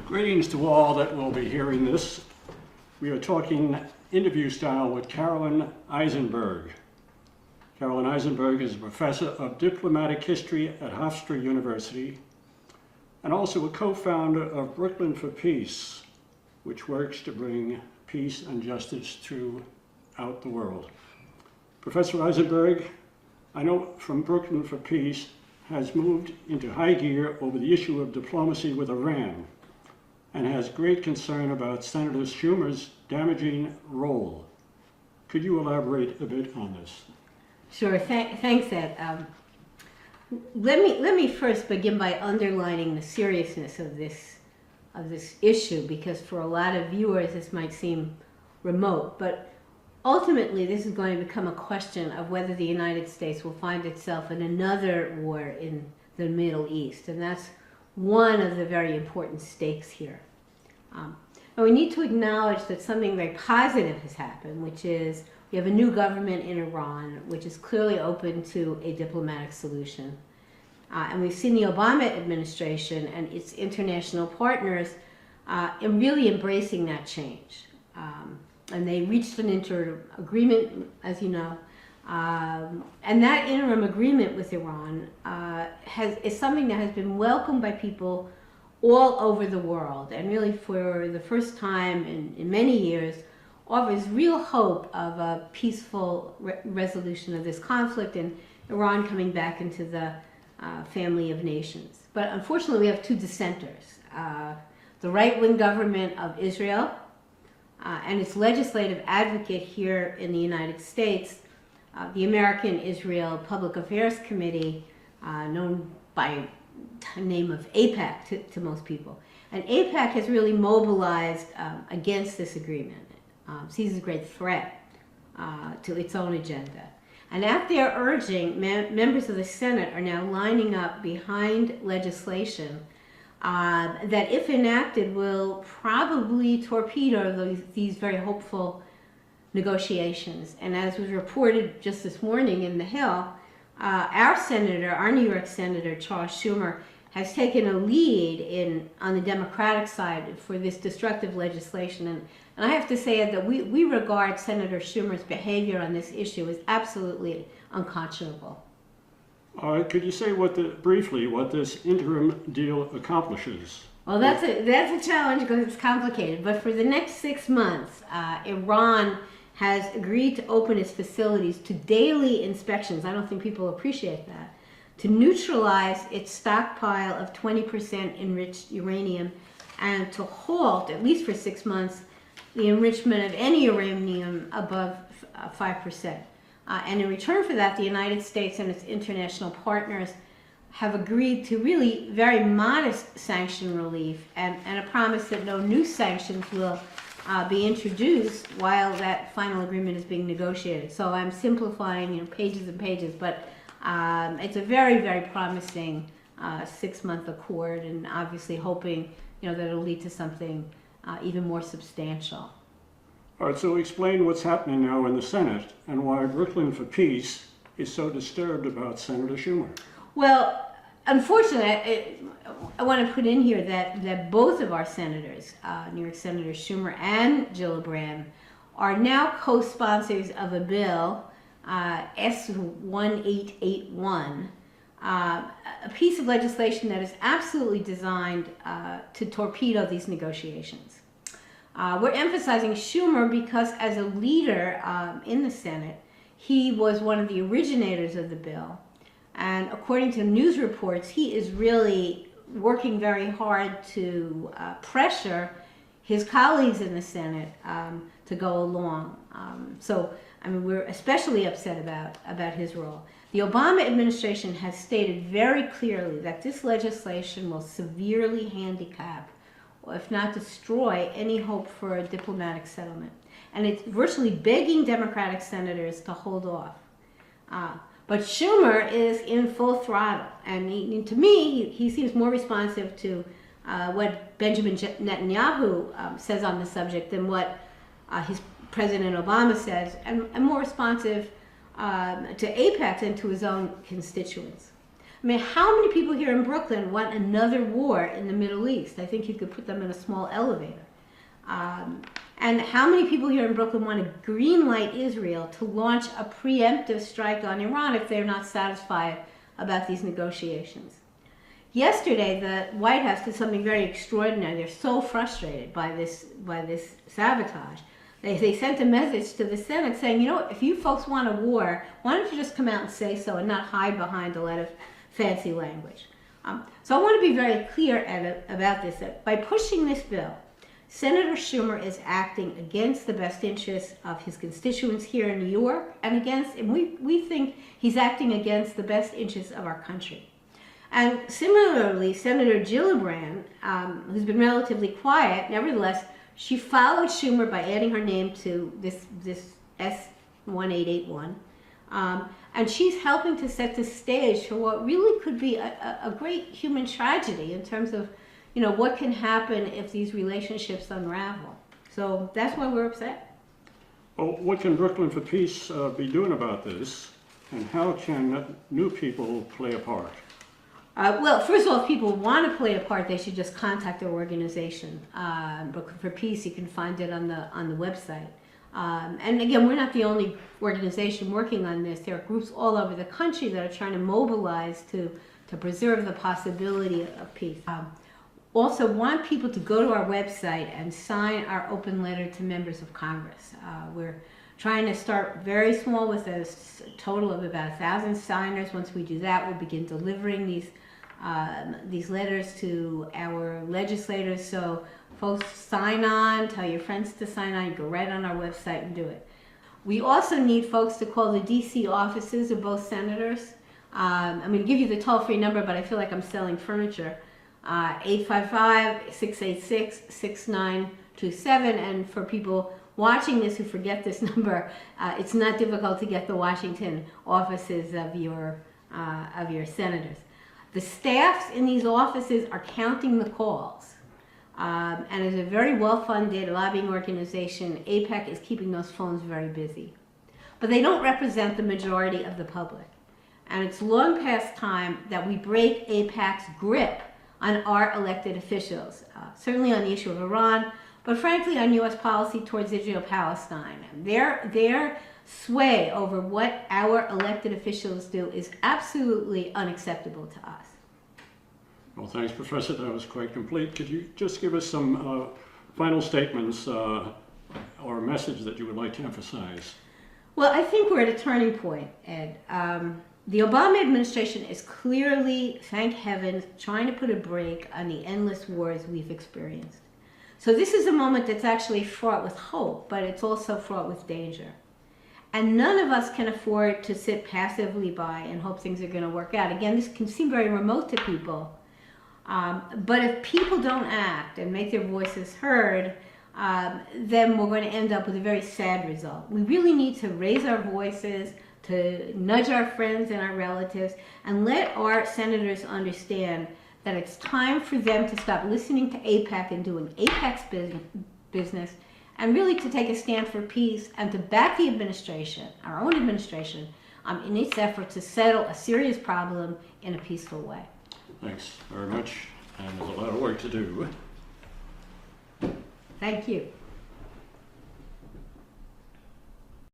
Greetings to all that will be hearing this. We are talking interview style with Carolyn Eisenberg. Carolyn Eisenberg is a professor of diplomatic history at Hofstra University and also a co-founder of Brooklyn for Peace, which works to bring peace and justice throughout the world. Professor Eisenberg, I know from Brooklyn for Peace, has moved into high gear over the issue of diplomacy with Iran and has great concern about Senator Schumer's damaging role. Could you elaborate a bit on this? Sure. Thanks, Ed. Let me first begin by underlining the seriousness of this issue, because for a lot of viewers this might seem remote, but ultimately this is going to become a question of whether the United States will find itself in another war in the Middle East, and that's one of the very important stakes here. And we need to acknowledge that something very positive has happened, which is we have a new government in Iran, which is clearly open to a diplomatic solution. And we've seen the Obama administration and its international partners really embracing that change. And they reached an interim agreement, as you know. And that interim agreement with Iran is something that has been welcomed by people all over the world, and really for the first time in many years offers real hope of a peaceful resolution of this conflict and Iran coming back into the family of nations. But unfortunately we have two dissenters. The right-wing government of Israel and its legislative advocate here in the United States, the American Israel Public Affairs Committee, known by the name of AIPAC to most people. And AIPAC has really mobilized against this agreement, sees a great threat to its own agenda. And at their urging, members of the Senate are now lining up behind legislation that, if enacted, will probably torpedo these very hopeful negotiations. And as was reported just this morning in the Hill, our New York Senator, Charles Schumer, has taken a lead on the Democratic side for this destructive legislation. And I have to say that we regard Senator Schumer's behavior on this issue as absolutely unconscionable. Could you say briefly what this interim deal accomplishes? Well, that's a challenge because it's complicated. But for the next 6 months, Iran has agreed to open its facilities to daily inspections. I don't think people appreciate that. To neutralize its stockpile of 20% enriched uranium, and to halt, at least for 6 months, the enrichment of any uranium above 5%. And in return for that, the United States and its international partners have agreed to really very modest sanction relief and a promise that no new sanctions will be introduced while that final agreement is being negotiated. So I'm simplifying, pages and pages, but it's a very, very promising 6-month accord, and obviously hoping, that it'll lead to something even more substantial. All right, so explain what's happening now in the Senate and why Brooklyn for Peace is so disturbed about Senator Schumer. Well, unfortunately, I want to put in here that both of our senators, New York Senator Schumer and Gillibrand, are now co-sponsors of a bill, S1881, a piece of legislation that is absolutely designed to torpedo these negotiations. We're emphasizing Schumer because, as a leader in the Senate, he was one of the originators of the bill. And according to news reports, he is really working very hard to pressure his colleagues in the Senate to go along. We're especially upset about his role. The Obama administration has stated very clearly that this legislation will severely handicap, or if not destroy, any hope for a diplomatic settlement. And it's virtually begging Democratic senators to hold off. But Schumer is in full throttle, and to me, he seems more responsive to what Benjamin Netanyahu says on the subject than what his President Obama says, and more responsive to AIPAC than to his own constituents. I mean, how many people here in Brooklyn want another war in the Middle East? I think you could put them in a small elevator. And how many people here in Brooklyn want to green light Israel to launch a preemptive strike on Iran if they're not satisfied about these negotiations? Yesterday, the White House did something very extraordinary. They're so frustrated by this sabotage. They sent a message to the Senate saying, you know, if you folks want a war, why don't you just come out and say so and not hide behind a lot of fancy language? So I want to be very clear about this, that by pushing this bill, Senator Schumer is acting against the best interests of his constituents here in New York, and we think he's acting against the best interests of our country. And similarly, Senator Gillibrand, who's been relatively quiet, nevertheless, she followed Schumer by adding her name to this S1881, and she's helping to set the stage for what really could be a great human tragedy in terms of, you know, what can happen if these relationships unravel. So that's why we're upset. Well, what can Brooklyn for Peace be doing about this, and how can new people play a part? Well, first of all, if people want to play a part, they should just contact their organization. Brooklyn for Peace, you can find it on the website. And again, we're not the only organization working on this. There are groups all over the country that are trying to mobilize to preserve the possibility of peace. Also want people to go to our website and sign our open letter to members of Congress. We're trying to start very small with a total of about 1,000 signers. Once we do that, we'll begin delivering these letters to our legislators. So folks, sign on, tell your friends to sign on, go right on our website and do it. We also need folks to call the DC offices of both senators. I'm going to give you the toll-free number, but I feel like I'm selling furniture. 855-686-6927, and for people watching this who forget this number, it's not difficult to get the Washington offices of your senators. The staffs in these offices are counting the calls, and as a very well-funded lobbying organization, AIPAC is keeping those phones very busy. But they don't represent the majority of the public, and it's long past time that we break AIPAC's grip on our elected officials, certainly on the issue of Iran, but frankly on U.S. policy towards Israel-Palestine. Their sway over what our elected officials do is absolutely unacceptable to us. Well, thanks, Professor. That was quite complete. Could you just give us some final statements or a message that you would like to emphasize? Well, I think we're at a turning point, Ed. The Obama administration is clearly, thank heavens, trying to put a break on the endless wars we've experienced. So this is a moment that's actually fraught with hope, but it's also fraught with danger. And none of us can afford to sit passively by and hope things are going to work out. Again, this can seem very remote to people, but if people don't act and make their voices heard, then we're going to end up with a very sad result. We really need to raise our voices, to nudge our friends and our relatives, and let our senators understand that it's time for them to stop listening to AIPAC and doing AIPAC's business, and really to take a stand for peace and to back the administration, our own administration, in its effort to settle a serious problem in a peaceful way. Thanks very much, and there's a lot of work to do. Thank you.